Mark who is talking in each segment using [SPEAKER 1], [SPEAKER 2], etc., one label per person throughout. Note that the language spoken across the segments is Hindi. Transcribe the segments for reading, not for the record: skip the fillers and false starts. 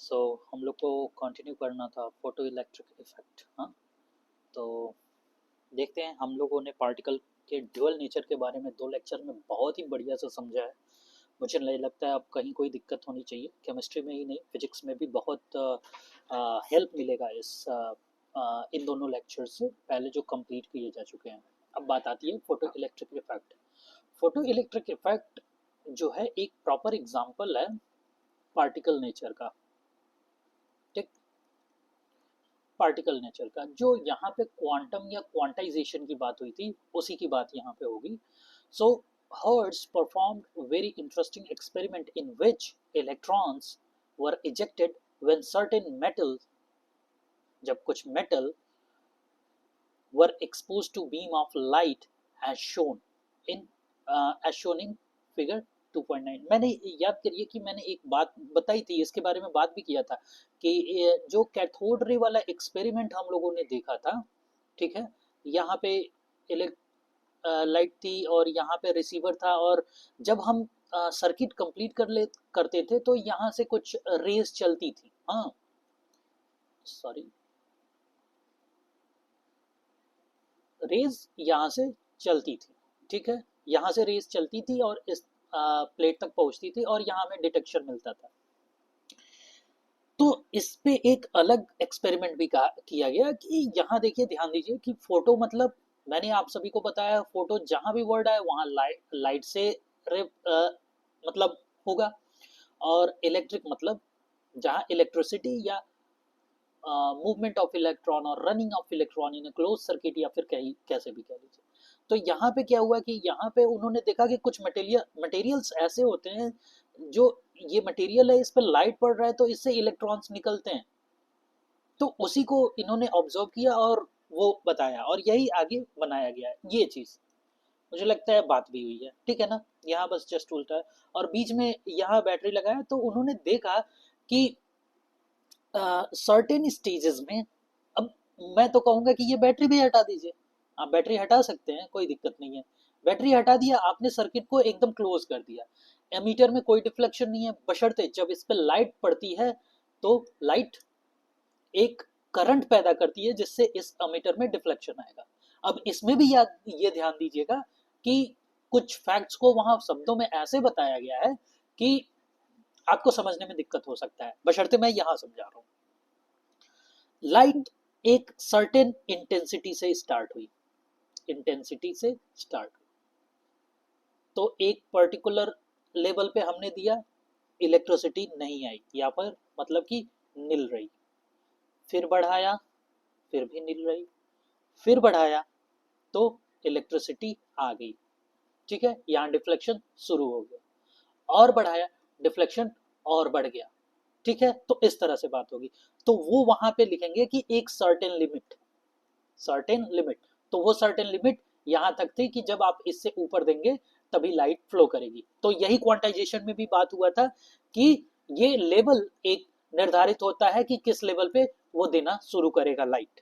[SPEAKER 1] सो हम लोग को कंटिन्यू करना था फोटो इलेक्ट्रिक इफेक्ट। हाँ, तो देखते हैं। हम लोगों ने पार्टिकल के ड्यूअल नेचर के बारे में 2 लेक्चर में बहुत ही बढ़िया से समझा है। मुझे नहीं लगता है अब कहीं कोई दिक्कत होनी चाहिए। केमिस्ट्री में ही नहीं, फिजिक्स में भी बहुत हेल्प मिलेगा इन दोनों लेक्चर से, पहले जो कंप्लीट किए जा चुके हैं। अब बात आती है photo electric effect. Photo electric effect जो है एक प्रॉपर एग्जाम्पल है पार्टिकल नेचर का। ठीक, पार्टिकल नेचर का जो यहाँ पे क्वांटम या क्वांटाइजेशन की बात हुई थी, उसी की बात यहाँ पे होगी। So Hertz performed very interesting experiment in which electrons were ejected when certain metal, जब कुछ metal were expose to beam of light as shown in in figure 2.9। मैंने याद करिए कि मैंने एक बात बताई थी, इसके बारे में बात भी किया था कि जो कैथोड रे वाला एक्सपेरिमेंट हम लोगों ने देखा था, ठीक है, यहाँ पे लाइट थी और यहाँ पे रिसीवर था, और जब हम सर्किट कंप्लीट करते थे तो यहाँ से कुछ रेस चलती थी। हाँ, सॉरी, रेज यहाँ से चलती थी, ठीक है, यहाँ से रेज चलती थी और इस प्लेट तक पहुंचती थी और यहाँ हमें डिटेक्शन मिलता था। तो इस पे एक अलग एक्सपेरिमेंट भी किया गया कि यहाँ देखिए, ध्यान दीजिए कि फोटो मतलब, मैंने आप सभी को बताया फोटो जहां भी वर्ड आए वहां लाइट से मतलब होगा, और इलेक्ट्रिक मतलब जहां इलेक्ट्रिसिटी या मूवमेंट ऑफ इलेक्ट्रॉन और running of electron in close circuit, या फिर कहीं कैसे भी कह लीजिए। तो यहाँ पे क्या हुआ कि यहाँ पे उन्होंने देखा कि कुछ मटेरियल्स ऐसे होते हैं जो, ये मटेरियल है, इस पर लाइट पड़ रहा है तो इससे इलेक्ट्रॉन्स निकलते हैं। तो उसी को इन्होंने ऑब्जर्व किया और वो बताया, और यही आगे बनाया गया है ये चीज। मुझे लगता है बात भी हुई है, ठीक है ना। यहाँ बस जस्ट उल्टा है, और बीच में यहाँ बैटरी लगाया तो उन्होंने देखा कि सर्टेन स्टेजेस में, अब मैं तो कहूंगा कि ये बैटरी भी हटा दीजिए। आप बैटरी हटा सकते हैं, कोई दिक्कत नहीं है। बैटरी हटा दिया आपने, सर्किट को एकदम क्लोज कर दिया, एमीटर में कोई डिफ्लेक्शन नहीं है, बशर्ते जब इस पर लाइट पड़ती है तो लाइट एक करंट पैदा करती है जिससे इस एमीटर में डिफ्लेक्शन आएगा। अब इसमें भी याद ये ध्यान दीजिएगा कि कुछ फैक्ट्स को वहां शब्दों में ऐसे बताया गया है कि आपको समझने में दिक्कत हो सकता है, बशर्ते मैं यहां समझा रहा हूं। लाइट एक सर्टेन इंटेंसिटी से स्टार्ट हुई, इंटेंसिटी से स्टार्ट हुई, तो एक पर्टिकुलर लेवल पे हमने दिया, इलेक्ट्रिसिटी नहीं आई यहाँ पर, मतलब कि निल रही। फिर बढ़ाया, फिर भी निल रही। फिर बढ़ाया तो इलेक्ट्रिसिटी आ गई, ठीक है, यहाँ डिफ्लेक्शन शुरू हो गया। और बढ़ाया, डिफ्लेक्शन और बढ़ गया, ठीक है। तो इस तरह से बात होगी। तो वो वहां पे लिखेंगे कि एक सर्टेन लिमिट, सर्टेन लिमिट। तो वो सर्टेन लिमिट यहां तक थी कि जब आप इससे ऊपर देंगे तभी लाइट फ्लो करेगी। तो यही क्वांटाइजेशन में भी बात हुआ था कि ये लेवल एक निर्धारित होता है कि किस लेवल पे वो देना शुरू करेगा लाइट,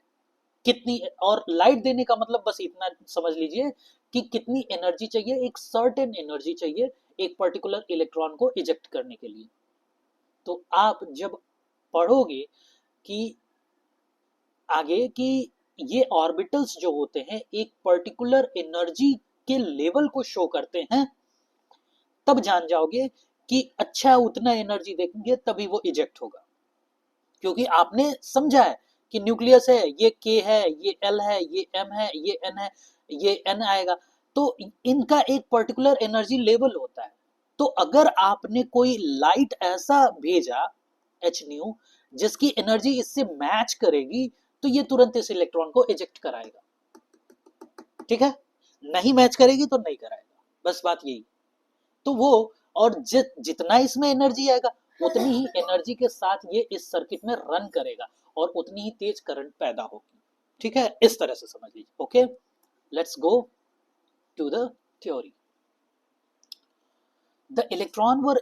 [SPEAKER 1] कितनी। और लाइट देने का मतलब बस इतना समझ लीजिए कि कितनी एनर्जी चाहिए, एक सर्टेन एनर्जी चाहिए एक पर्टिकुलर इलेक्ट्रॉन को इजेक्ट करने के लिए। तो आप जब पढ़ोगे कि आगे कि ये ऑर्बिटल्स जो होते हैं एक पर्टिकुलर एनर्जी के लेवल को शो करते हैं, तब जान जाओगे कि अच्छा उतना एनर्जी देंगे तभी वो इजेक्ट होगा। क्योंकि आपने समझा है कि न्यूक्लियस है, ये के है, ये एल है, ये एम है, ये एन है, ये एन आएगा। तो इनका एक पर्टिकुलर एनर्जी लेवल होता है। तो अगर आपने कोई लाइट ऐसा भेजा एच न्यू जिसकी एनर्जी इससे मैच करेगी, तो ये तुरंत इस इलेक्ट्रॉन को इजेक्ट कराएगा, ठीक है। नहीं मैच करेगी तो नहीं कराएगा, बस बात यही। तो वो, और जितना इसमें एनर्जी आएगा उतनी ही एनर्जी के साथ ये इस सर्किट में रन करेगा और उतनी ही तेज करंट पैदा होगी, ठीक है। इस तरह से समझ लीजिए। Okay, let's go to the theory. The electron were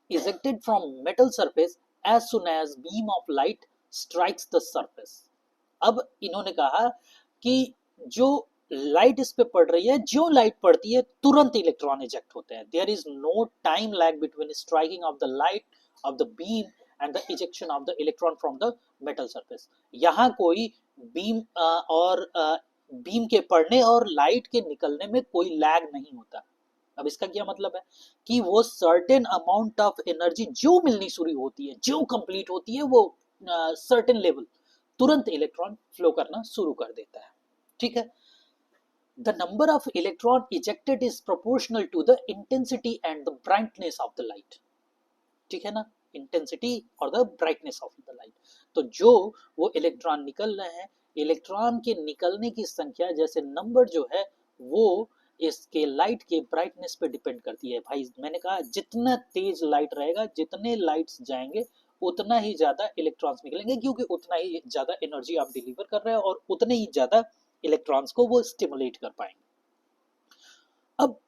[SPEAKER 1] ejected from metal surface as soon as beam of light strikes the surface। अब इन्होंने कहा कि जो लाइट इस पे पड़ रही है, जो लाइट पड़ती है तुरंत इलेक्ट्रॉन इजेक्ट होते हैं। There is no time lag between striking of the light of the beam and the ejection of the electron from the metal surface. यहाँ कोई बीम और बीम के पड़ने और लाइट के निकलने में कोई लैग नहीं होता। अब इसका क्या मतलब है कि वो सर्टेन अमाउंट ऑफ एनर्जी जो मिलनी शुरू होती है, जो कंप्लीट होती है, वो सर्टेन लेवल तुरंत इलेक्ट्रॉन फ्लो करना शुरू कर देता है। ठीक है, the number of electron ejected is proportional to the intensity and the brightness of the light। ठीक है ना, इंटेंसिटी और the brightness of the light. तो जो वो इलेक्ट्रॉन निकल रहे हैं, इलेक्ट्रॉन के निकलने की संख्या जैसे नंबर जो है वो इसके लाइट के ब्राइटनेस पे डिपेंड करती है। भाई मैंने कहा जितना तेज लाइट रहेगा, जितने लाइट्स जाएंगे उतना ही ज्यादा इलेक्ट्रॉन्स निकलेंगे, क्योंकि उतना ही ज्यादा एनर्जी आप डिलीवर कर रहे हैं और उतने ही ज्यादा इलेक्ट्रॉन्स को वो स्टिमुलेट कर पाएंगे। अब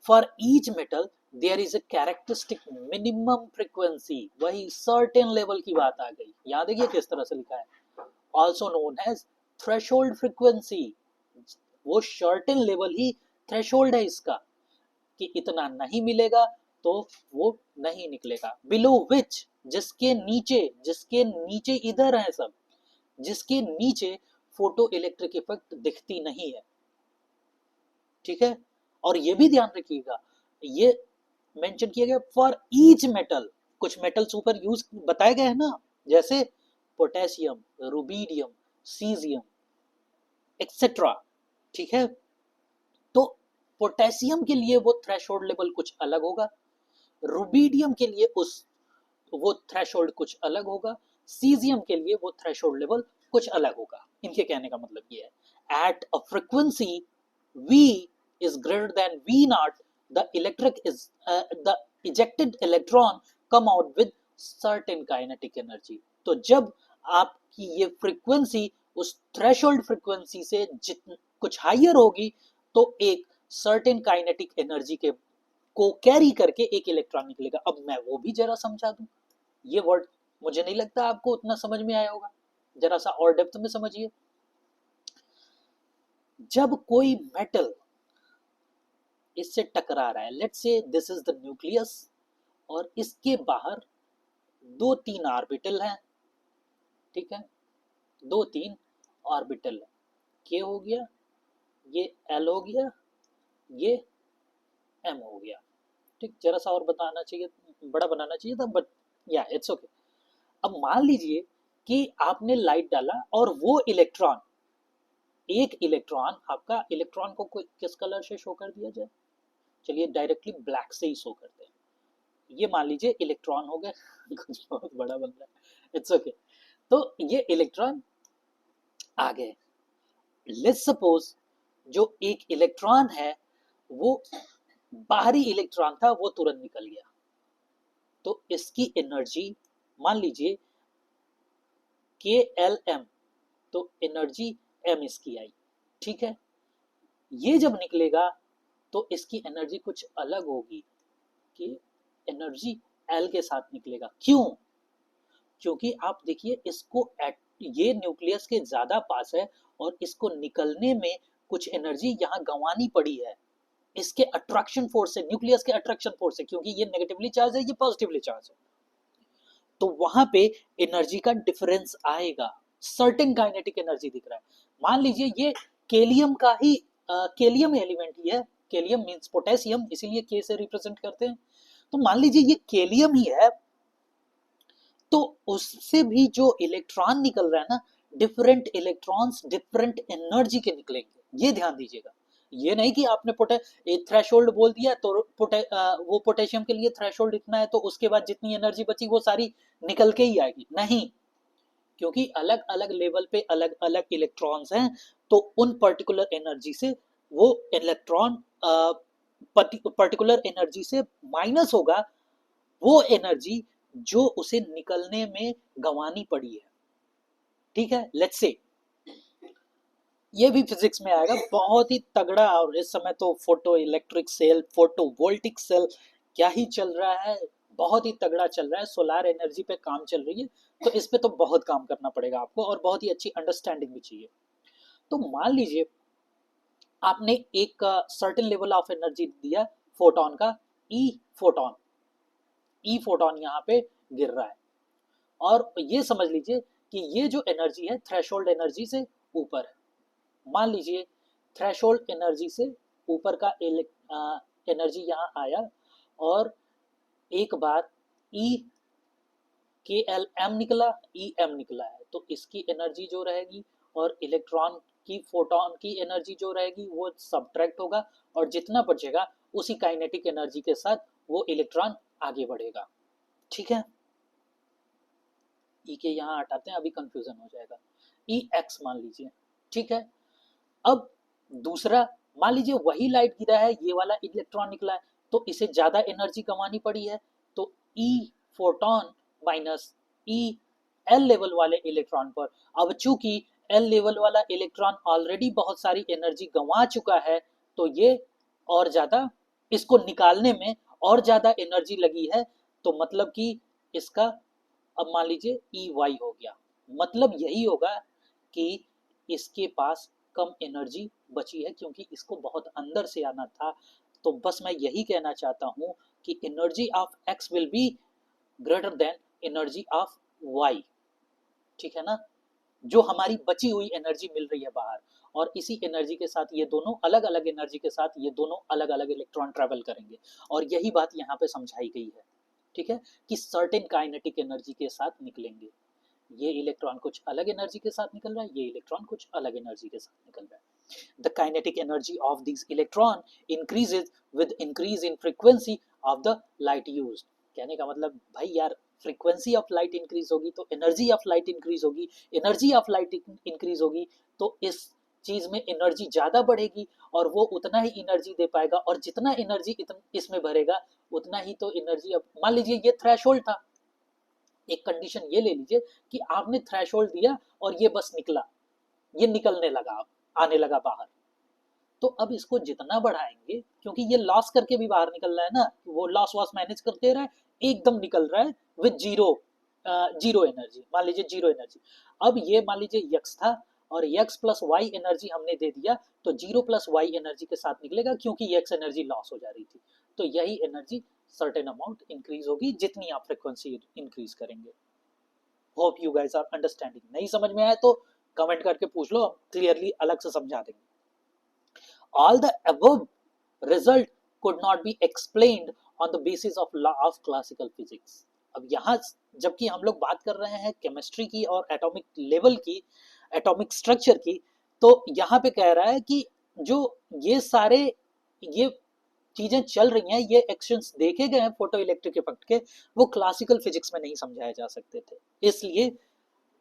[SPEAKER 1] for each metal there is a characteristic minimum frequency, वही सर्टेन लेवल की बात आ गई। याद देखिए किस तरह से लिखा है, also known as threshold frequency. वो सर्टेन लेवल ही थ्रेशोल्ड है इसका, कि इतना नहीं मिलेगा तो वो नहीं निकलेगा। बिलो विच, जिसके नीचे इधर है सब, जिसके नीचे फोटो इलेक्ट्रिक इफेक्ट दिखती नहीं है। ठीक है, और ये भी ध्यान रखिएगा, ये मेंशन किया गया फॉर ईच मेटल। कुछ मेटल्स ऊपर यूज बताए गए हैं ना, जैसे पोटेशियम, रुबीडियम, सीजियम एक्सेट्रा। ठीक है, तो पोटेशियम के लिए वो थ्रेशोल्ड लेवल कुछ अलग होगा, रुबीडियम के लिए वो थ्रेशोल्ड कुछ अलग होगा, सीजियम के लिए वो थ्रेशोल्ड लेवल कुछ अलग होगा। इनके कहने का मतलब ये है, at a frequency V is greater than V naught, the ejected electron come out with certain kinetic energy। तो जब आपकी ये फ्रीक्वेंसी उस थ्रेशोल्ड फ्रीक्वेंसी से कुछ हाइयर होगी तो एक सर्टेन काइनेटिक एनर्जी के को कैरी करके एक इलेक्ट्रॉन निकलेगा। अब मैं वो भी जरा समझा दूं, ये वर्ड मुझे नहीं लगता आपको उतना समझ में आया होगा, जरा सा और डेप्थ में समझिए। जब कोई मेटल इससे टकरा रहा है, let's say this is the nucleus, और इसके बाहर 2-3 ऑर्बिटल हैं। ठीक है, 2-3 ऑर्बिटल है, के हो गया, ये एल हो गया, ये एम हो गया। ठीक, जरा सा और बताना चाहिए, बड़ा बनाना चाहिए था, बट या इट्स ओके। अब मान लीजिए कि आपने लाइट डाला और वो इलेक्ट्रॉन, एक इलेक्ट्रॉन, आपका इलेक्ट्रॉन को किस कलर से शो कर दिया जाए, चलिए डायरेक्टली ब्लैक से ही शो करते हैं। ये मान लीजिए इलेक्ट्रॉन हो गए कुछ बहुत बड़ा बन रहा है, इट्स ओके। तो ये इलेक्ट्रॉन आ गए। लेट्स सपोज जो एक इलेक्ट्रॉन है वो बाहरी इलेक्ट्रॉन था, वो तुरंत निकल गया, तो इसकी एनर्जी मान लीजिए के एल एम, तो एनर्जी एम इसकी आई। ठीक है, ये जब निकलेगा तो इसकी एनर्जी कुछ अलग होगी, कि एनर्जी एल के साथ निकलेगा। क्यों? क्योंकि आप देखिए इसको ये न्यूक्लियस के ज्यादा पास है और इसको निकलने में कुछ एनर्जी यहाँ गंवानी पड़ी है, इसके अट्रैक्शन फोर्स से, न्यूक्लियस के अट्रैक्शन फोर्स से, क्योंकि ये नेगेटिवली चार्ज है, ये पॉजिटिवली चार्ज है, तो वहां पे एनर्जी का डिफरेंस आएगा, सर्टेन काइनेटिक एनर्जी दिख रहा है। मान लीजिए ये केलियम का ही केलियम एलिमेंट ही है, केलियम मींस पोटेशियम, इसीलिए के से रिप्रेजेंट करते हैं। तो मान लीजिए ये केलियम ही है, तो उससे भी जो इलेक्ट्रॉन निकल रहा है ना, डिफरेंट इलेक्ट्रॉन्स डिफरेंट एनर्जी के निकलेंगे, ये ध्यान दीजिएगा। ये नहीं कि आपने थ्रेशोल्ड बोल दिया तो वो पोटेशियम के लिए थ्रेशोल्ड इतना है, तो उसके बाद जितनी एनर्जी बची वो सारी निकल के ही आएगी, नहीं, क्योंकि अलग अलग लेवल पे अलग अलग इलेक्ट्रॉन्स हैं, तो उन पर्टिकुलर एनर्जी से वो इलेक्ट्रॉन पर्टिकुलर एनर्जी से माइनस होगा वो एनर्जी जो उसे निकलने में गंवानी पड़ी है। ठीक है, लेट्स से ये भी फिजिक्स में आएगा बहुत ही तगड़ा, और इस समय तो photoelectric cell, photovoltaic cell क्या ही चल रहा है, बहुत ही तगड़ा चल रहा है, सोलार एनर्जी पे काम चल रही है, तो इस पे तो बहुत काम करना पड़ेगा आपको और बहुत ही अच्छी अंडरस्टैंडिंग भी चाहिए। तो मान लीजिए आपने एक सर्टेन लेवल ऑफ एनर्जी दिया फोटोन का, ई फोटोन, ई फोटोन यहाँ पे गिर रहा है, और ये समझ लीजिए कि ये जो एनर्जी है थ्रेशोल्ड एनर्जी से ऊपर है। मान लीजिए थ्रेशोल्ड एनर्जी से ऊपर का एनर्जी यहाँ आया और एक बार ई के एल एम निकला, ई एम निकला है, तो इसकी एनर्जी जो रहेगी और इलेक्ट्रॉन की फोटोन की एनर्जी जो रहेगी वो सब्ट्रैक्ट होगा और जितना बचेगा उसी काइनेटिक एनर्जी के साथ वो इलेक्ट्रॉन आगे बढ़ेगा। ठीक है, ई के यहाँ हटाते हैं, अभी कंफ्यूजन हो जाएगा। ई एक्स मान लीजिए, ठीक है। अब दूसरा मान लीजिए वही लाइट गिरा है, ये वाला इलेक्ट्रॉन निकला है, तो इसे ज्यादा एनर्जी कमानी पड़ी है, तो E photon minus E L level वाले इलेक्ट्रॉन पर। अब चूंकि एल लेवल वाला इलेक्ट्रॉन ऑलरेडी बहुत सारी एनर्जी गंवा चुका है, तो ये और ज्यादा इसको निकालने में और ज्यादा एनर्जी लगी है, तो मतलब कि इसका अब मान लीजिए ई वाई हो गया। मतलब यही होगा कि इसके पास कम एनर्जी बची है क्योंकि इसको बहुत अंदर से आना था। तो बस मैं यही कहना चाहता हूं कि energy of X will be greater than energy of Y. ठीक है ना, जो हमारी बची हुई एनर्जी मिल रही है बाहर, और इसी एनर्जी के साथ ये दोनों अलग अलग एनर्जी के साथ ये दोनों अलग अलग इलेक्ट्रॉन ट्रेवल करेंगे, और यही बात यहाँ पे समझाई गई है। ठीक है, कि सर्टेन काइनेटिक एनर्जी के साथ निकलेंगे। ये इलेक्ट्रॉन कुछ अलग एनर्जी के साथ निकल रहा है, ये इलेक्ट्रॉन कुछ अलग एनर्जी के साथ निकल रहा है। The kinetic energy of this electron increases with increase in frequency of the light used. कहने का मतलब भाई यार, फ्रीक्वेंसी ऑफ लाइट इंक्रीज होगी तो एनर्जी ऑफ लाइट इंक्रीज होगी, एनर्जी ऑफ लाइट इंक्रीज होगी तो इस चीज में एनर्जी ज्यादा बढ़ेगी और वो उतना ही एनर्जी दे पाएगा, और जितना एनर्जी इसमें भरेगा उतना ही तो एनर्जी। अब मान लीजिए ये थ्रेशोल्ड था, एक कंडीशन ये ले लीजिए कि आपने थ्रेशोल्ड दिया और ये बस निकला, ये निकलने लगा, आने लगा बाहर, तो अब इसको जितना बढ़ाएंगे, क्योंकि ये लॉस करके भी बाहर निकल रहा है ना, वो लॉस वॉस मैनेज करते रहा है, एकदम निकल रहा है विद जीरो एनर्जी। मान लीजिए जीरो एनर्जी। अब ये मान लीजिए यक्स था और यक्स प्लस वाई एनर्जी हमने दे दिया, तो जीरो प्लस वाई एनर्जी के साथ निकलेगा क्योंकि यक्स एनर्जी लॉस हो जा रही थी। तो यही एनर्जी सर्टेन अमाउंट इंक्रीज होगी जितनी आप फ्रिक्वेंसी इंक्रीज करेंगे। Hope you guys are understanding. नहीं समझ में आया तो कमेंट करके पूछ लो, क्लियरली अलग से समझा देंगे। All the above result could not be explained on the basis of law of classical physics। अब यहाँ जबकि हम लोग बात कर रहे हैं केमिस्ट्री की और एटॉमिक लेवल की, एटॉमिक स्ट्रक्चर की, तो यहाँ पे कह रहा है कि जो ये सारे ये चीजें चल रही हैं, ये एक्शंस देखे गए हैं फोटो इलेक्ट्रिक इफेक्ट के, वो क्लासिकल फिजिक्स में नहीं समझाए जा सकते थे। इसलिए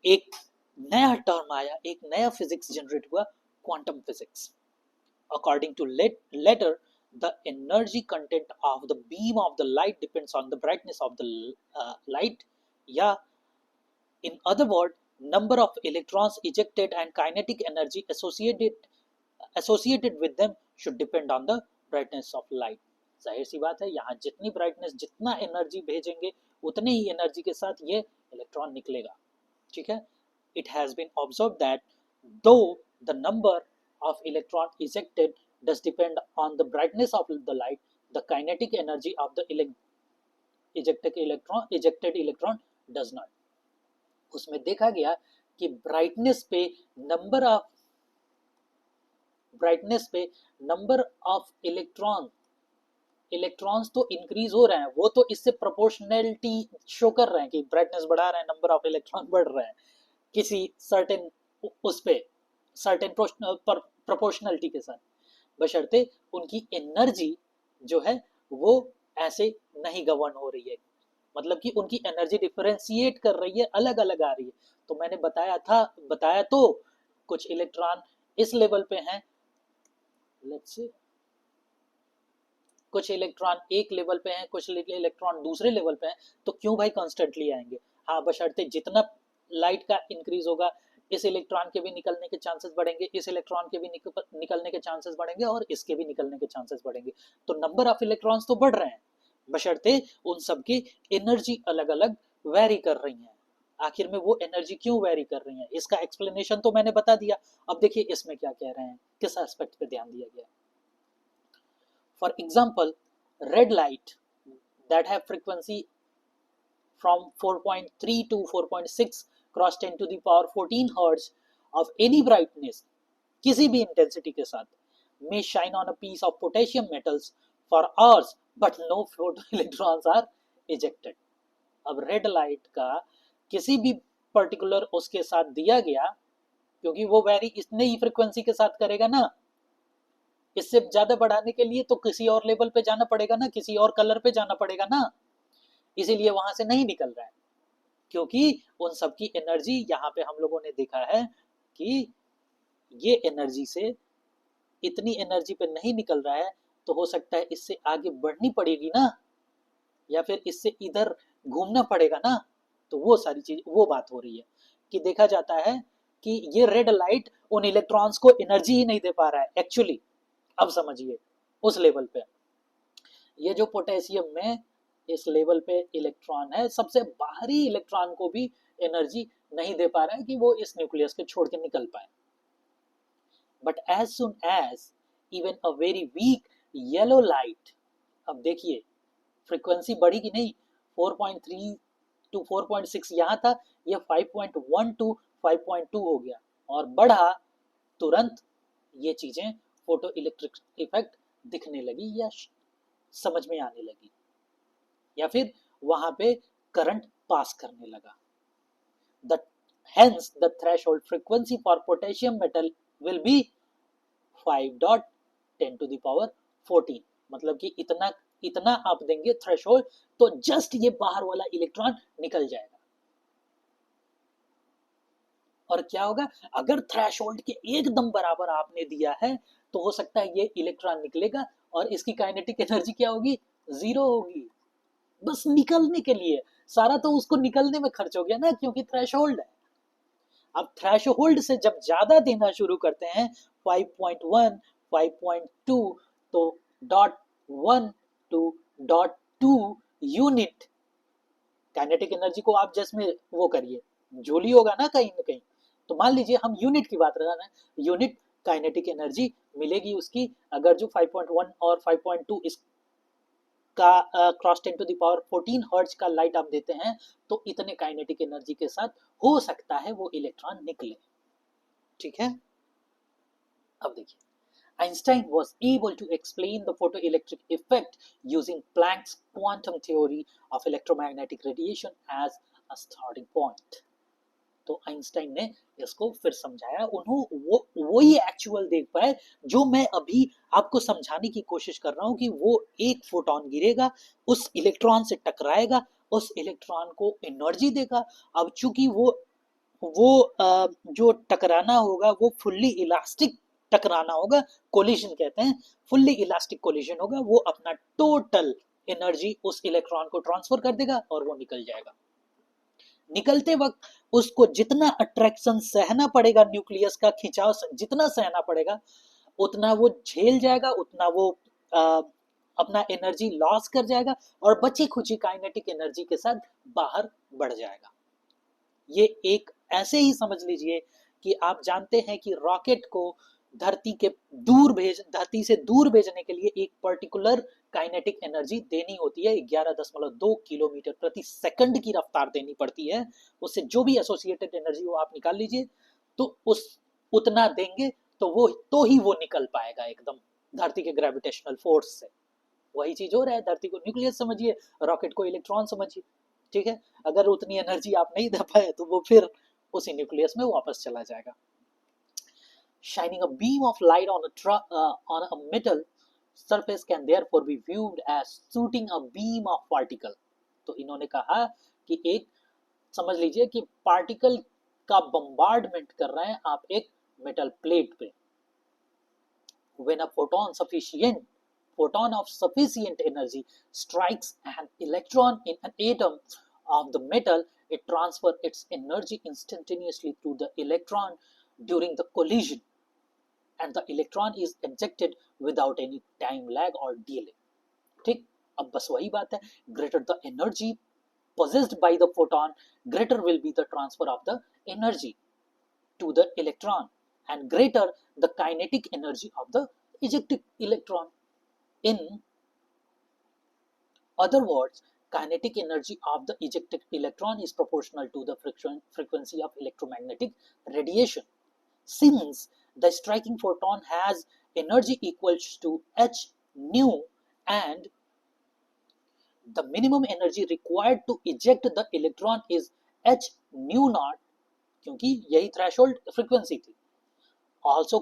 [SPEAKER 1] एक नया टर्म आया, एक नया फिजिक्स जनरेट हुआ, quantum physics. According to later, the energy content of the beam of the light depends on the brightness of the light, या in other words, number of electrons ejected and kinetic energy associated with them should depend on the brightness of light। जाहिर सी बात है, यहाँ जितनी ब्राइटनेस, जितना एनर्जी भेजेंगे उतनी ही एनर्जी के साथ ये इलेक्ट्रॉन निकलेगा। ठीक है, it has been observed that though the number of electron ejected does depend on the brightness of the light, the kinetic energy of the ejected electron does not। उसमें देखा गया कि ब्राइटनेस पे नंबर ऑफ इलेक्ट्रॉन्स तो इंक्रीज हो रहे हैं, वो तो इससे प्रोपोर्शनैलिटी शो कर रहे हैं कि ब्राइटनेस बढ़ा रहे हैं, नंबर ऑफ इलेक्ट्रॉन बढ़ रहे हैं किसी सर्टेन उस पे, सर्टेन प्रोपोर्शनलिटी के साथ, बशर्ते उनकी एनर्जी जो है वो ऐसे नहीं गवर्न हो रही है, मतलब कि उनकी एनर्जी डिफरेंशिएट कर रही है, अलग अलग आ रही है। तो मैंने बताया तो कुछ इलेक्ट्रॉन इस लेवल पे हैं, लेट्स से कुछ इलेक्ट्रॉन एक लेवल पे हैं, कुछ इलेक्ट्रॉन दूसरे लेवल पे हैं, तो क्यों भाई कॉन्स्टेंटली आएंगे। हाँ, बशर्ते जितना लाइट का इंक्रीज होगा, इस इलेक्ट्रॉन के भी निकलने के चांसेस बढ़ेंगे, इस इलेक्ट्रॉन के भी निकलने के चांसेस बढ़ेंगे, और इसके भी निकलने के चांसेस बढ़ेंगे। तो नंबर ऑफ इलेक्ट्रॉन्स तो बढ़ रहे हैं, बशर्ते उन सबकी एनर्जी अलग अलग वेरी कर रही है। आखिर में वो एनर्जी क्यों वेरी कर रही है, इसका एक्सप्लेनेशन तो मैंने बता दिया। अब देखिए इसमें क्या कह रहे हैं, किस एस्पेक्ट पे ध्यान दिया गया। For example, red light that have frequency from 4.3 to 4.6 cross 10 to the power 14 hertz of any brightness किसी भी इंटेंसिटी के साथ may shine on a piece of potassium metals for hours but no photoelectrons are ejected. अब रेड लाइट का किसी भी पर्टिकुलर उसके साथ दिया गया, क्योंकि वो वेरी इतने ही फ्रिक्वेंसी के साथ करेगा ना, इससे ज्यादा बढ़ाने के लिए तो किसी और लेवल पे जाना पड़ेगा ना, किसी और कलर पे जाना पड़ेगा ना, इसीलिए वहां से नहीं निकल रहा है, क्योंकि उन सब की एनर्जी यहाँ पे हम लोगों ने देखा है कि ये एनर्जी से इतनी एनर्जी पे नहीं निकल रहा है, तो हो सकता है इससे आगे बढ़नी पड़ेगी ना, या फिर इससे इधर घूमना पड़ेगा ना, तो वो सारी चीज वो बात हो रही है कि देखा जाता है कि ये रेड लाइट उन इलेक्ट्रॉन्स को एनर्जी ही नहीं दे पा रहा है एक्चुअली। अब समझिए उस लेवल पे ये जो पोटेशियम में इस लेवल पे इलेक्ट्रॉन है, सबसे बाहरी इलेक्ट्रॉन को भी एनर्जी नहीं दे पा रहा है कि वो इस न्यूक्लियस को छोड़ के निकल पाए। But as soon as even a very weak yellow light, अब देखिए फ्रीक्वेंसी बढ़ी कि नहीं, 4.3 टू 4.6 यहाँ था, ये 5.1 टू 5.2 हो गया और बढ़ा, तुरंत ये चीजें फोटो इलेक्ट्रिक इफेक्ट दिखने लगी या समझ में आने लगी, या फिर वहां पे करंट पास करने लगा। The hence the threshold frequency for potassium metal will be 5.10 to the power 14, मतलब कि इतना इतना आप देंगे थ्रेशोल्ड तो जस्ट ये बाहर वाला इलेक्ट्रॉन निकल जाएगा। और क्या होगा, अगर थ्रेशोल्ड के एकदम बराबर आपने दिया है तो हो सकता है ये इलेक्ट्रॉन निकलेगा और इसकी काइनेटिक एनर्जी क्या होगी, जीरो होगी, बस निकलने के लिए, सारा तो उसको निकलने में खर्च हो गया ना, क्योंकि थ्रेशोल्ड है। अब थ्रेशोल्ड से जब ज्यादा देना शुरू करते हैं 5.1 5.2 तो .1 टू .2 यूनिट काइनेटिक एनर्जी को आप जिसमें वो करिए, जूली होगा ना कहीं ना कहीं, तो मान लीजिए हम यूनिट की बात कर रहे हैं, यूनिट काइनेटिक एनर्जी मिलेगी उसकी, अगर जो 5.1 और 5.2 इस का cross 10 to the power 14 hertz का लाइट आप देते हैं, तो इतने काइनेटिक एनर्जी के साथ हो सकता है वो इलेक्ट्रॉन निकले। ठीक है, अब देखिए Einstein was able to explain the photoelectric effect using Planck's quantum theory of electromagnetic radiation as a starting point. तो आइंस्टाइन ने इसको फिर समझाया, वो ही एक्चुअल देख पाए जो मैं अभी आपको समझाने की कोशिश कर रहा हूं कि वो एक फोटोन गिरेगा, उस इलेक्ट्रॉन से टकराएगा, उस इलेक्ट्रॉन को एनर्जी देगा। अब चूंकि वो जो टकराना होगा वो फुल्ली इलास्टिक टकराना होगा, कोलिजन कहते हैं, फुल्ली इलास्टिक कोलिजन होगा, वो अपना टोटल एनर्जी उस इलेक्ट्रॉन को ट्रांसफर कर देगा और वो निकल जाएगा। निकलते वक्त उसको जितना अट्रैक्शन सहना पड़ेगा, न्यूक्लियस का खिंचाव जितना सहना पड़ेगा, उतना वो झेल जाएगा, उतना वो अपना एनर्जी लॉस कर जाएगा और बची खुची काइनेटिक एनर्जी के साथ बाहर बढ़ जाएगा। ये एक ऐसे ही समझ लीजिए कि आप जानते हैं कि रॉकेट को धरती से दूर भेजने के लिए एक पर्टिकुलर काइनेटिक एनर्जी देनी होती है, 11.2 किलोमीटर प्रति सेकंड की रफ्तार देनी पड़ती है, उससे जो भी एसोसिएटेड एनर्जी हो आप निकाल लीजिए, तो उतना देंगे तो ही वो निकल पाएगा एकदम धरती के ग्रेविटेशनल फोर्स से। वही चीज हो रहा है, धरती को न्यूक्लियस समझिए, रॉकेट को इलेक्ट्रॉन समझिए। ठीक है, अगर उतनी एनर्जी आप नहीं दे पाए तो वो फिर उसी न्यूक्लियस में वापस चला जाएगा। Shining a beam of light on a metal surface can therefore be viewed as shooting a beam of particle. तो इन्होंने कहा कि एक समझ लीजिए कि पार्टिकल का बम्बार्डमेंट कर रहे हैं आप एक मेटल प्लेट पे। When a photon of sufficient energy strikes an electron in an atom of the metal, it transfers its energy instantaneously to the electron during the collision, and the electron is ejected without any time lag or delay. ठीक, अब बस वही बात है, greater the energy possessed by the photon, greater will be the transfer of the energy to the electron, and greater the kinetic energy of the ejected electron. In other words, kinetic energy of the ejected electron is proportional to the frequency of electromagnetic radiation. Since the striking photon has energy equals to h nu and the minimum energy required to eject the electron is h nu naught, क्योंकि यही थ्रेशोल्ड फ्रीक्वेंसी थी, also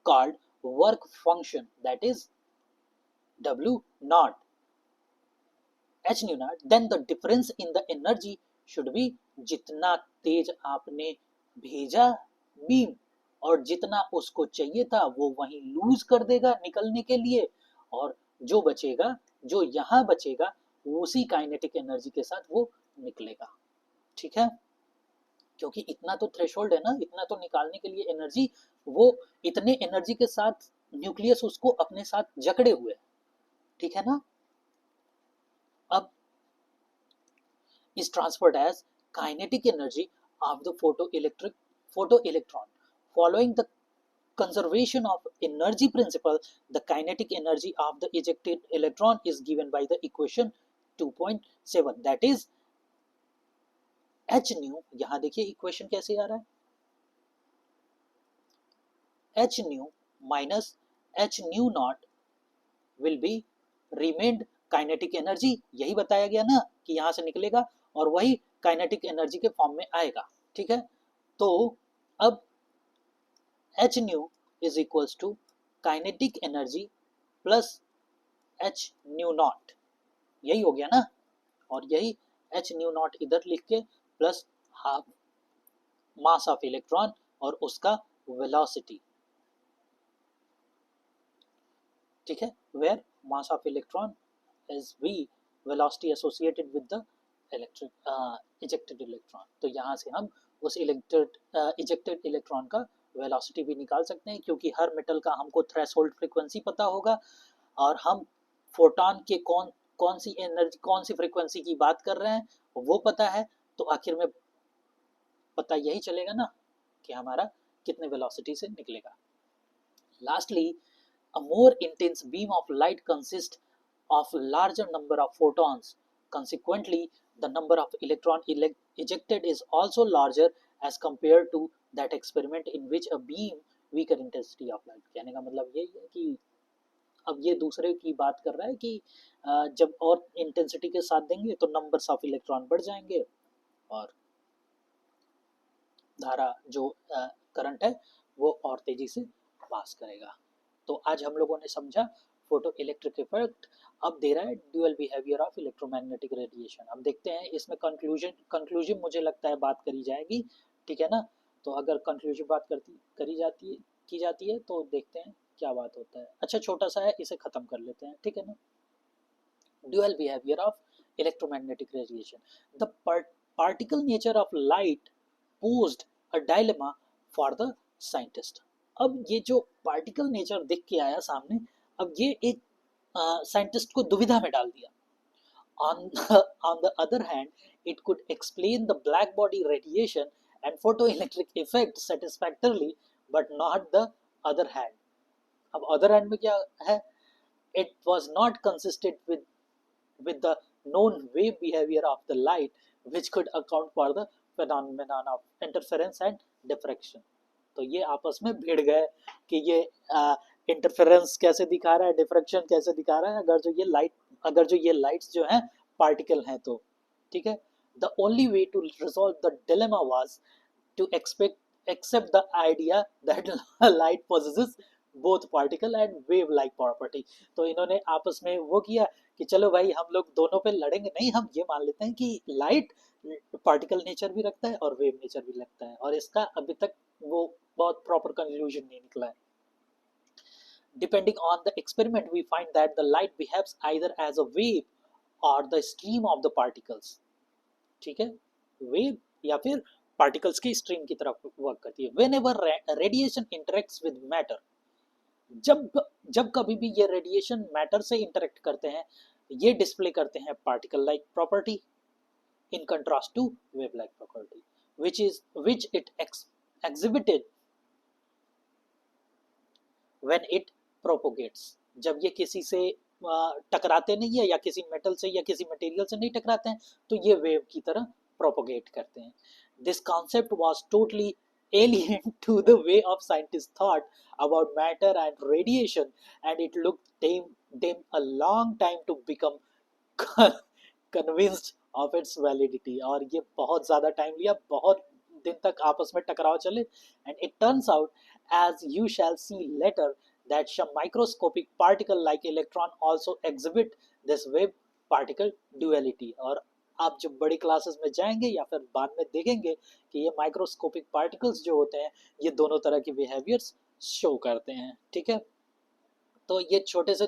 [SPEAKER 1] called work function, that is W naught, h nu naught, then the difference in the energy should be जितना तेज आपने भेजा बीम और जितना उसको चाहिए था वो वहीं लूज कर देगा निकलने के लिए, और जो बचेगा, जो यहाँ बचेगा, उसी काइनेटिक एनर्जी के साथ वो निकलेगा। ठीक है, क्योंकि इतना तो थ्रेशोल्ड है ना, इतना तो निकालने के लिए एनर्जी, वो इतने एनर्जी के साथ न्यूक्लियस उसको अपने साथ जकड़े हुए है। ठीक है ना। अब is transferred as kinetic energy of the photoelectron. Following the conservation of energy principle, the kinetic energy of the ejected electron is given by the equation 2.7, that is h nu, यहां देखिए इक्वेशन कैसे आ रहा है, h nu minus h nu naught will be remained kinetic energy, यही बताया गया ना कि यहां से निकलेगा और वही काइनेटिक एनर्जी के फॉर्म में आएगा। ठीक है, तो अब h nu is equals to kinetic energy plus h nu nought, यही हो गया ना, और यही h nu नॉट इधर लिख के plus half mass of electron और उसका वेलोसिटी। ठीक है, where mass of electron is v, velocity associated with the ejected electron. तो यहाँ से हम उस इजेक्टेड इलेक्ट्रॉन का वेलोसिटी भी निकाल सकते हैं, क्योंकि हर मेटल का हमको थ्रेशोल्ड फ्रीक्वेंसी पता होगा और हम फोटॉन के कौन सी एनर्जी, कौन सी फ्रीक्वेंसी की बात कर रहे हैं वो पता है, तो आखिर में पता यही चलेगा ना कि हमारा कितने वेलोसिटी से निकलेगा। Lastly, a more intense beam of light consists of larger number of photons. Consequently, the number of electron ejected is also larger as compared to that experiment in which a beam weaker intensity of light. कहने का मतलब यही है कि अब ये दूसरे की बात कर रहा है कि जब और इंटेंसिटी के साथ देंगे तो नंबर्स ऑफ इलेक्ट्रॉन बढ़ जाएंगे और धारा जो करंट है वो और तेजी से पास करेगा। तो आज हम लोगों ने समझा फोटो इलेक्ट्रिक इफेक्ट। अब दे रहा है dual behaviour of electromagnetic radiation. अब देखते हैं इसमें कंक्लूजन मुझे लगता है बात करी जाएगी। ठीक है ना, तो अगर कंक्लूजन बात की जाती है तो देखते हैं क्या बात होता है। अच्छा छोटा सा है, इसे खत्म कर लेते हैं। ठीक है ना, dual behaviour of electromagnetic radiation, the particle nature of light posed a dilemma for the scientist. अब ये जो पार्टिकल नेचर दिख के आया सामने, अब ये एक साइंटिस्ट को दुविधा में डाल दिया। On the other hand, it could explain the black body radiation and photoelectric effect satisfactorily, but not the other hand. अब other hand में क्या है? It was not consistent with the known wave behavior of the light, which could account for the phenomenon of interference and diffraction. तो ये आपस में भिड़ गए कि ये इंटरफेरेंस कैसे दिखा रहा है, डिफ्रैक्शन कैसे दिखा रहा है, अगर जो ये लाइट्स जो हैं पार्टिकल हैं तो। ठीक है, the only way to resolve the dilemma was to accept the idea that light possesses both particle and wave like property। तो इन्होंने आपस में वो किया कि चलो भाई हम लोग दोनों पे लड़ेंगे नहीं, हम ये मान लेते हैं कि लाइट पार्टिकल नेचर भी रखता है और वेव नेचर भी रखता है, और इसका अभी तक वो बहुत प्रॉपर कंक्लूजन नहीं निकला है। Depending on the experiment, we find that the light behaves either as a wave or the stream of the particles। ठीक है, वेव या फिर पार्टिकल्स की स्ट्रीम की तरफ वर्क करती है। Whenever radiation interacts with matter, जब कभी भी ये रेडिएशन मैटर से इंटरेक्ट करते हैं, ये डिस्प्ले करते हैं particle like property in contrast to wave like property, which it exhibited when it propagates। जब ये किसी से टकराते नहीं है, या किसी मेटल से या किसी मटेरियल से नहीं टकराते हैं, तो ये वेव की तरह प्रोपोगेट करते हैं. This concept was totally alien to the way of scientists thought about matter and radiation, and it them a long time to become convinced of its validity. और ये बहुत ज़्यादा टाइम लिया, बहुत दिन तक आपस में टकराव चले. And it turns out, as you shall see later, that some microscopic particle like electron also exhibit this wave particle duality. और आप जब बड़ी क्लासेस में जाएंगे या फिर बाद में देखेंगे कि ये माइक्रोस्कोपिक पार्टिकल्स जो होते हैं ये दोनों तरह के बिहेवियर्स शो करते हैं. ठीक है, तो ये छोटे से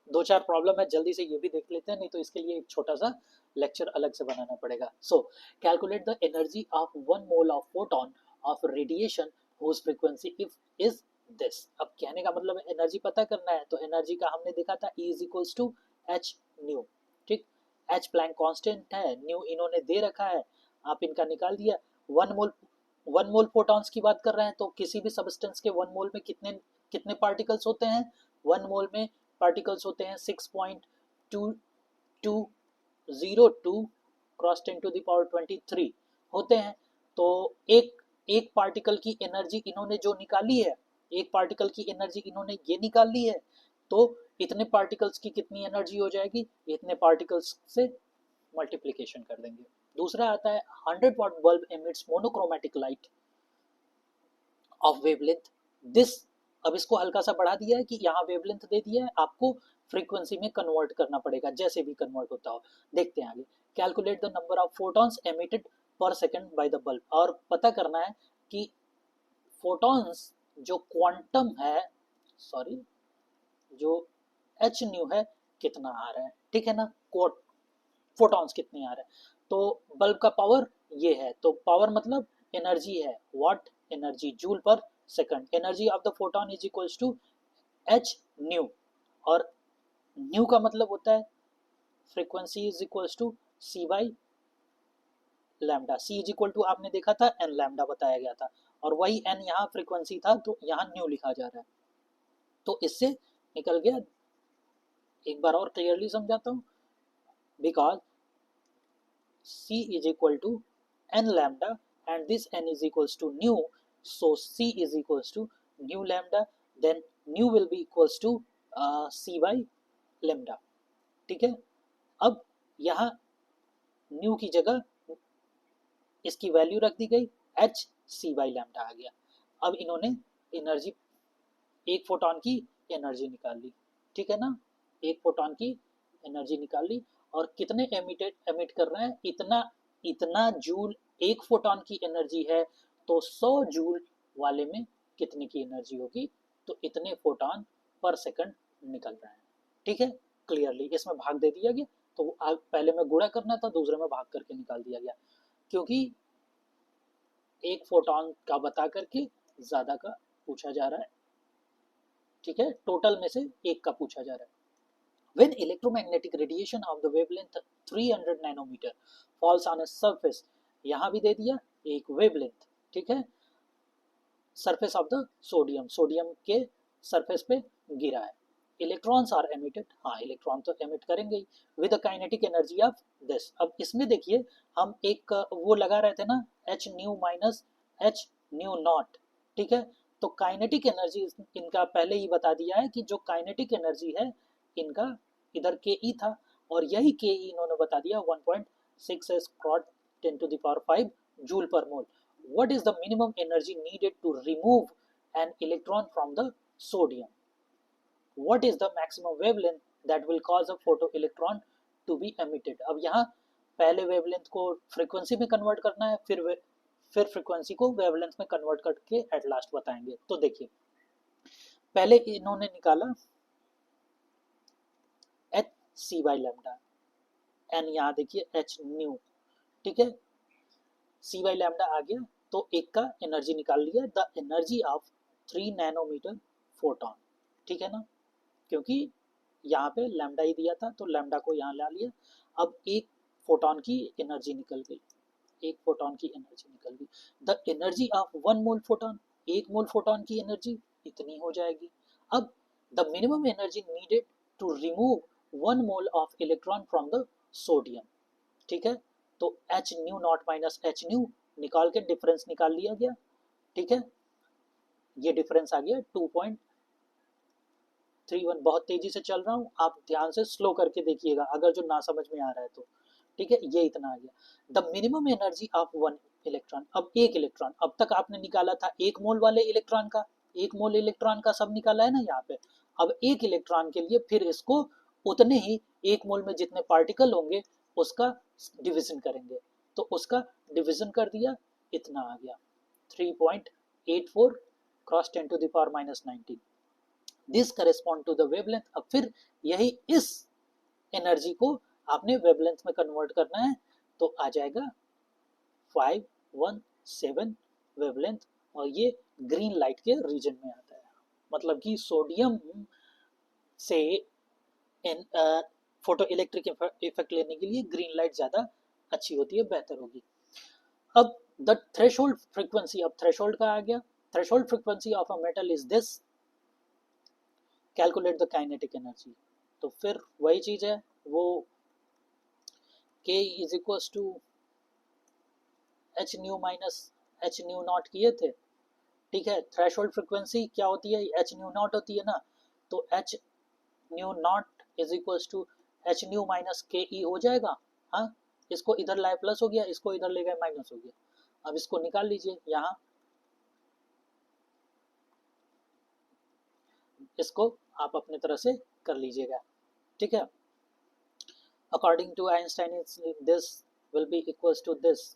[SPEAKER 1] दो चार प्रॉब्लम है, जल्दी से ये भी देख लेते हैं, नहीं तो इसके लिए एक छोटा सा लेक्चर अलग से बनाना पड़ेगा. सो calculate the energy of 1 mole of photon of radiation whose frequency if is this. अब कहने का मतलब एनर्जी पता करना है, तो एनर्जी का हमने देखा था E is equals to h new. ठीक, h प्लैंक कांस्टेंट है, न्यू इन्होंने दे रखा है, आप इनका निकाल दिया. 1 मोल फोटॉन्स की बात कर रहे हैं, तो किसी भी सबस्टेंस के 1 मोल में कितने कितने पार्टिकल्स होते हैं? 1 मोल में पार्टिकल्स होते हैं 6.2202 क्रॉस 10 टू द पावर 23 होते हैं. तो एक पार्टिकल की एनर्जी इन्होंने जो निकाली है, एक पार्टिकल की एनर्जी इन्होंने ये निकाल ली है, तो इतने पार्टिकल्स की कितनी एनर्जी हो जाएगी? इतने पार्टिकल्स से मल्टीप्लिकेशन कर देंगे. दूसरा आता है 100 watt bulb emits monochromatic light of wavelength this. अब इसको हल्का सा बढ़ा दिया है कि यहाँ वेवलेंथ दे दिया है, आपको फ्रीक्वेंसी में कन्वर्ट करना पड़ेगा, जैसे भी कन्वर्ट होता हो. देखते हैं आगे. Calculate the number of photons emitted पर सेकंड बाय द बल्ब. और पता करना है कि फोटॉन्स जो क्वांटम है, सॉरी जो एच न्यू है कितना आ रहा है. ठीक है ना, फोटॉन्स कितने आ रहे हैं. तो बल्ब का पावर ये है, तो पावर मतलब एनर्जी है, what energy, joule per second. Energy of the photon is equals to H nu, और न्यू का मतलब होता है frequency is equals to C by lambda. C is equal to आपने देखा था एन लैम्डा बताया गया था, और वही एन यहाँ फ्रीक्वेंसी था, तो यहाँ न्यू लिखा जा रहा है. तो इससे निकल गया. एक बार और क्लियरली समझाता हूँ. Because C is equal to n lambda and this n is equals to nu, so C is equals to nu lambda, then nu will be equals to C by lambda. ठीक है, अब यहाँ nu की जगह इसकी वैल्यू रख दी गई, h C by lambda आ गया. अब इन्होंने एनर्जी, एक फोटोन की एनर्जी निकाल ली. ठीक है ना, एक फोटोन की एनर्जी निकाल ली, और कितने एमिट कर रहे हैं? इतना जूल एक फोटोन की एनर्जी है, तो 100 जूल वाले में कितने की एनर्जी होगी? तो इतने फोटोन पर सेकंड निकल रहे हैं. ठीक है, क्लियरली इसमें भाग दे दिया गया, तो पहले में गुणा करना था, दूसरे में भाग करके निकाल दिया गया, क्योंकि एक फोटोन का बता करके ज्यादा का पूछा जा रहा है. ठीक है, टोटल में से एक का पूछा जा रहा है. When electromagnetic radiation of the wavelength 300 nanometer falls on a surface, यहाँ भी दे दिया एक wavelength. ठीक है, surface of the sodium, sodium के surface पे गिरा है. इलेक्ट्रॉन्स आर एमिटेड, हाँ इलेक्ट्रॉन तो एमिट करेंगे ही, with the kinetic energy of this. अब इसमें देखिए हम एक वो लगा रहे थे ना, H nu minus H nu not. ठीक है, तो काइनेटिक एनर्जी इनका पहले ही बता दिया है कि जो काइनेटिक एनर्जी है इनका इधर के ई था, और यही के ई इन्होंने बता दिया 1.6 cross 10 to the power 5 joule per mole. What is the minimum energy needed to remove an electron from the sodium? What is the maximum wavelength that will cause a photoelectron to be emitted? अब यहाँ पहले वेवलेंथ को फ्रीक्वेंसी में कन्वर्ट करना है, फिर फ्रीक्वेंसी को वेवलेंथ में कन्वर्ट करके एट लास्ट बताएंगे. तो देखिए पहले इन्होंने निकाला एच सी बाई लैम्डा, एन यहाँ देखिए एच न्यू. ठीक है, सी बाई लैम्डा आ गया, तो एक का एनर्जी निकाल लिया, the energy of 3 nanometre photon. ठीक है ना, क्योंकि यहाँ पे लैम्डा ही दिया था, तो लैम्डा को यहाँ ला लिया. अब एक फोटोन की एनर्जी निकल गई, एक फोटोन की एनर्जी निकल गई. The energy of 1 mole photon, 1 mole photon की एनर्जी इतनी हो जाएगी. अब the minimum energy needed to remove 1 mole of electron from the sodium. ठीक है, तो H nu nought minus H nu निकाल के डिफरेंस निकाल लिया गया। ठीक है, ये डिफरेंस आ गया 2.31। बहुत तेजी से चल रहा हूँ, आप ध्यान से स्लो करके देखिएगा अगर जो ना समझ में आ रहा है तो। ठीक है, ये इतना आ गया। The minimum energy of one electron, अब एक इलेक्ट्रॉन, अब तक आपने निकाला था एक मोल वाले इलेक्ट्रॉन का, एक मोल इलेक्ट्रॉन का सब निकाला है ना यहाँ पे। अब एक इलेक्ट्रॉन के लिए फिर इसको उतने ही एक मोल में जितने पार्टिकल होंगे उसका डिवीजन करेंगे, तो उसका डिवीजन कर दिया, इतना आ गया 3.84 cross 10 to the power minus 19। This correspond to the wavelength. अब फिर यही इस एनर्जी को आपने वेवलेंथ में कन्वर्ट करना है, तो आ जाएगा 517 वेवलेंथ, और ये ग्रीन लाइट के रीजन में आता है। मतलब कि सोडियम से फोटो इलेक्ट्रिक इफेक्ट लेने के लिए ग्रीन लाइट ज़्यादा अच्छी होती है, बेहतर होगी। अब द थ्रेशोल्ड फ्रीक्वेंसी, अब थ्रेशोल्ड का आ गया। Threshold frequency of a metal is this, calculate the kinetic energy. तो फिर वही चीज़ है, वो K is equal to H nu minus H nu nought किए थे। ठीक है, थ्रेशोल्ड फ्रीक्वेंसी क्या होती है, एच न्यू नॉट होती है ना, तो H nu nought is equal to H nu minus K E हो जाएगा। हाँ, इसको इधर लाए प्लस हो गया, इसको इधर ले गए माइनस हो गया। अब इसको निकाल लीजिए यहाँ, इसको आप अपने तरह से कर लीजिएगा। ठीक है, according to Einstein this will be equals to this.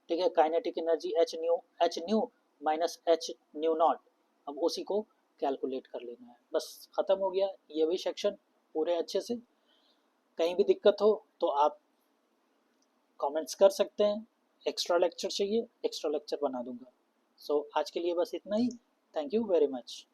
[SPEAKER 1] ठीक है, kinetic energy H nu minus H nu nought, अब उसी को कैलकुलेट कर लेना है। बस खत्म हो गया ये भी सेक्शन पूरे अच्छे से। कहीं भी दिक्कत हो तो आप कमेंट्स कर सकते हैं, एक्स्ट्रा लेक्चर चाहिए एक्स्ट्रा लेक्चर बना दूंगा। सो आज के लिए बस इतना ही। Thank you very much.